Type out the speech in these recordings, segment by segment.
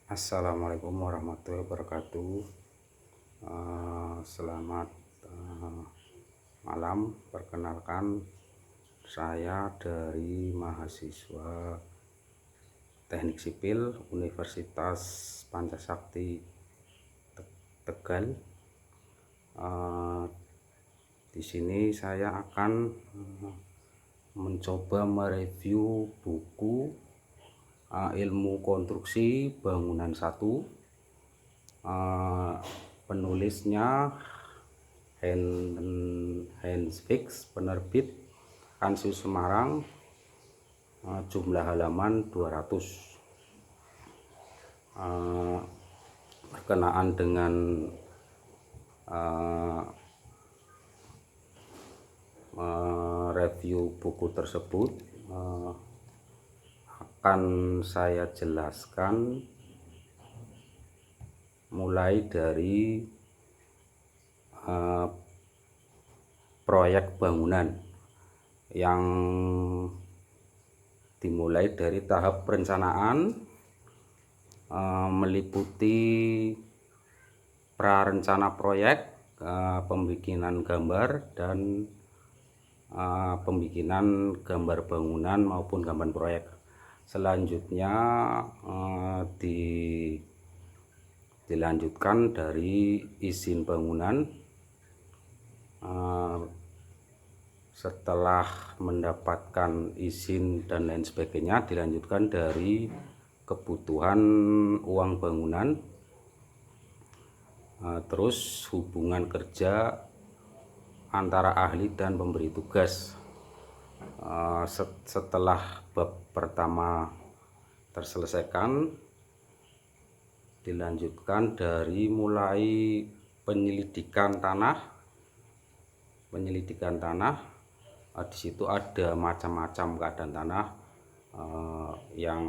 Assalamualaikum warahmatullahi wabarakatuh. Selamat malam. Perkenalkan, saya dari mahasiswa Teknik Sipil Universitas Pancasakti Tegal. Di sini saya akan mencoba mereview buku Ilmu Konstruksi Bangunan 1. Penulisnya Hans Fix, penerbit Kansius Semarang, jumlah halaman 200. Berkenaan dengan review buku tersebut, akan saya jelaskan mulai dari proyek bangunan yang dimulai dari tahap perencanaan, meliputi prarencana proyek, pembikinan gambar, dan pembikinan gambar bangunan maupun gambar proyek. Selanjutnya dilanjutkan dari izin bangunan. Setelah mendapatkan izin dan lain sebagainya, dilanjutkan dari kebutuhan uang bangunan, terus hubungan kerja antara ahli dan pemberi tugas. Setelah bab pertama terselesaikan, dilanjutkan dari mulai penyelidikan tanah. Di situ ada macam-macam keadaan tanah, yang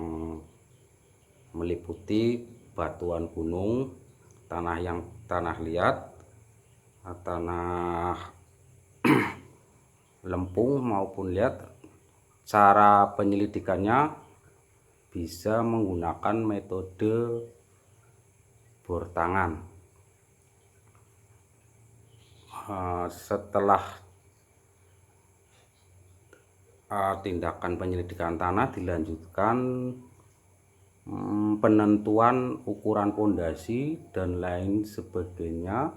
meliputi batuan gunung, tanah liat, tanah lempung maupun liat. Cara penyelidikannya bisa menggunakan metode bor tangan. Setelah tindakan penyelidikan tanah, dilanjutkan penentuan ukuran pondasi dan lain sebagainya,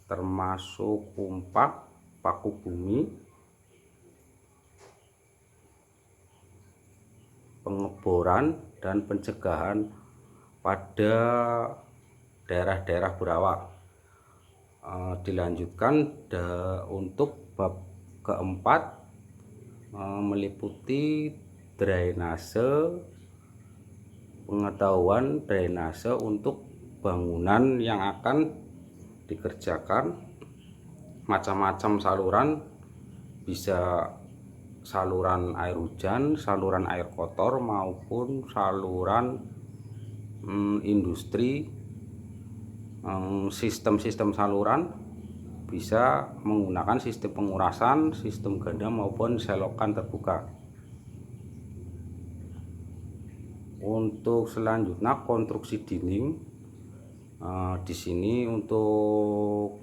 termasuk umpak, paku bumi, pengeboran, dan pencegahan pada daerah-daerah berawak. Dilanjutkan untuk bab keempat, meliputi drainase, pengetahuan drainase untuk bangunan yang akan dikerjakan, macam-macam saluran, bisa saluran air hujan, saluran air kotor, maupun saluran industri. Sistem-sistem saluran bisa menggunakan sistem pengurasan, sistem ganda, maupun selokan terbuka. Untuk selanjutnya konstruksi dinding, di sini untuk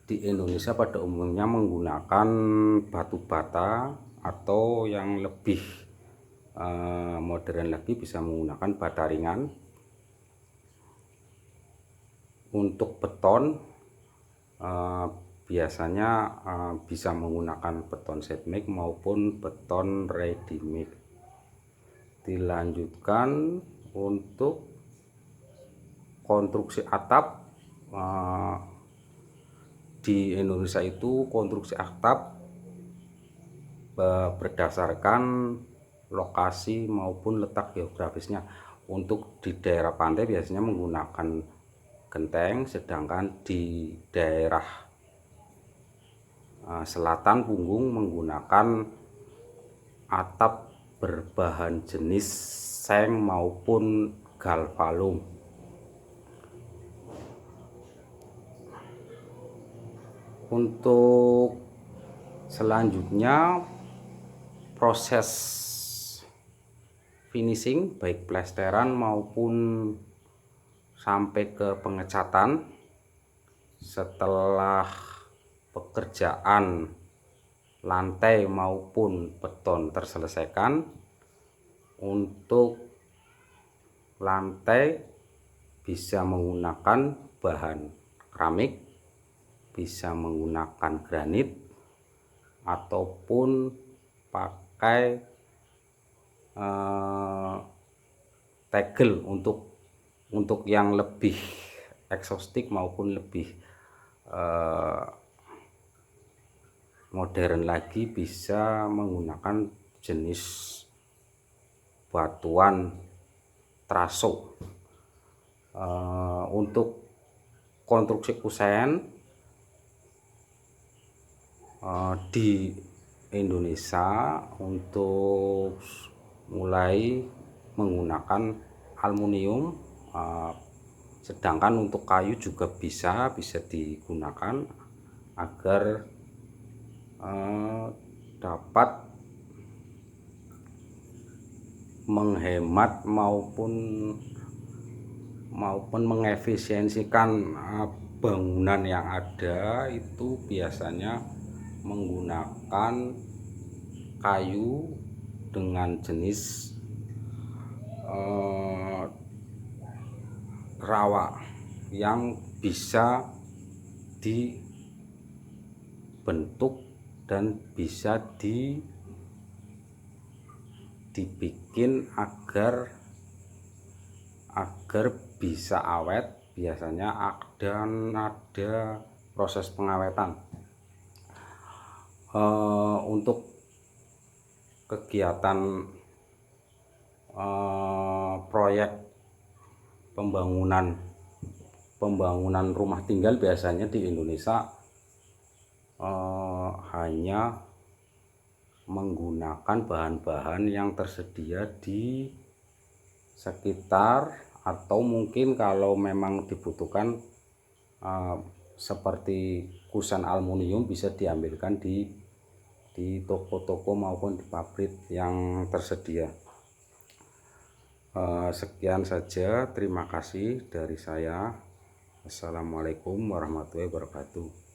di Indonesia pada umumnya menggunakan batu bata, atau yang lebih modern lagi bisa menggunakan bata ringan. Untuk beton, biasanya bisa menggunakan beton set mix maupun beton ready mix. Dilanjutkan untuk konstruksi atap. Di Indonesia itu konstruksi atap berdasarkan lokasi maupun letak geografisnya. Untuk di daerah pantai biasanya menggunakan genteng, sedangkan di daerah selatan punggung menggunakan atap berbahan jenis seng maupun galvalum. Untuk selanjutnya proses finishing baik plesteran maupun sampai ke pengecatan. Setelah pekerjaan lantai maupun beton terselesaikan, untuk lantai bisa menggunakan bahan keramik, bisa menggunakan granit, ataupun pakai tegel untuk yang lebih eksostik maupun lebih modern lagi, bisa menggunakan jenis batuan traso. Untuk konstruksi kusen di Indonesia untuk mulai menggunakan aluminium, sedangkan untuk kayu juga bisa digunakan agar dapat menghemat maupun mengefisiensikan bangunan yang ada. Itu biasanya menggunakan kayu dengan jenis rawa yang bisa dibentuk dan bisa dibikin agar bisa awet. Biasanya ada proses pengawetan. Untuk kegiatan proyek pembangunan rumah tinggal biasanya di Indonesia hanya menggunakan bahan-bahan yang tersedia di sekitar, atau mungkin kalau memang dibutuhkan seperti kusen aluminium bisa diambilkan di toko-toko maupun di pabrik yang tersedia. Sekian saja, terima kasih dari saya. Assalamualaikum warahmatullahi wabarakatuh.